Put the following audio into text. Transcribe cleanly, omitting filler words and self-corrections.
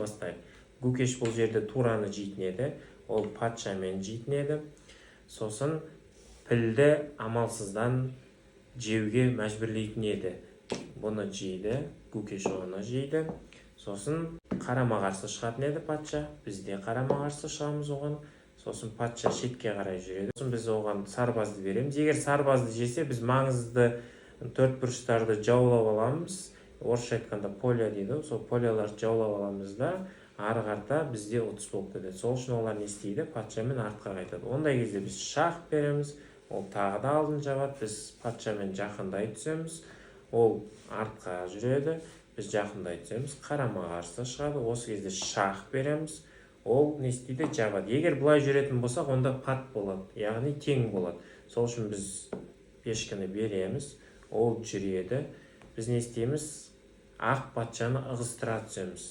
Бастайық. Гүкеш бұл жерде тураны жейтін еді, ол патшамен жейтін еді. Сосын пілді амалсыздан жеуге мәжбүрлейтін еді. Бұны жейді, Гүкеш оны жейді. Сосын қарама-қарсы шығатын еді патша, біз де қарама-қарсы шығамыз оған. Сосын патша шетке қарай жүреді. Сосын біз оған сарбазды береміз. Егер сарбазды жесе, біз маңызды төрт бұрыштарды жаулап аламыз. Орысша айтқанда поля дейді, сол поляларды жаулап аламыз да, ары қарта бізде ұтыс болып кетеді. Сол үшін олар не істейді? Патшамен артқа қайтады. Ондай кезде біз шах береміз, ол тағы да алдын жабады, біз патшамен жақындай түсеміз, ол артқа жүреді, біз жақындай түсеміз, қарама-қарсы шығады. Осы кезде шах береміз, ол не істейді? Жабады. Егер бұлай жүретін болсақ, онда пат болады, яғни тең болады. Сол үшін біз пешканы береміз, ол жүреді. Біз не істейміз? Ақ патшаны ығыстыра түсеміз.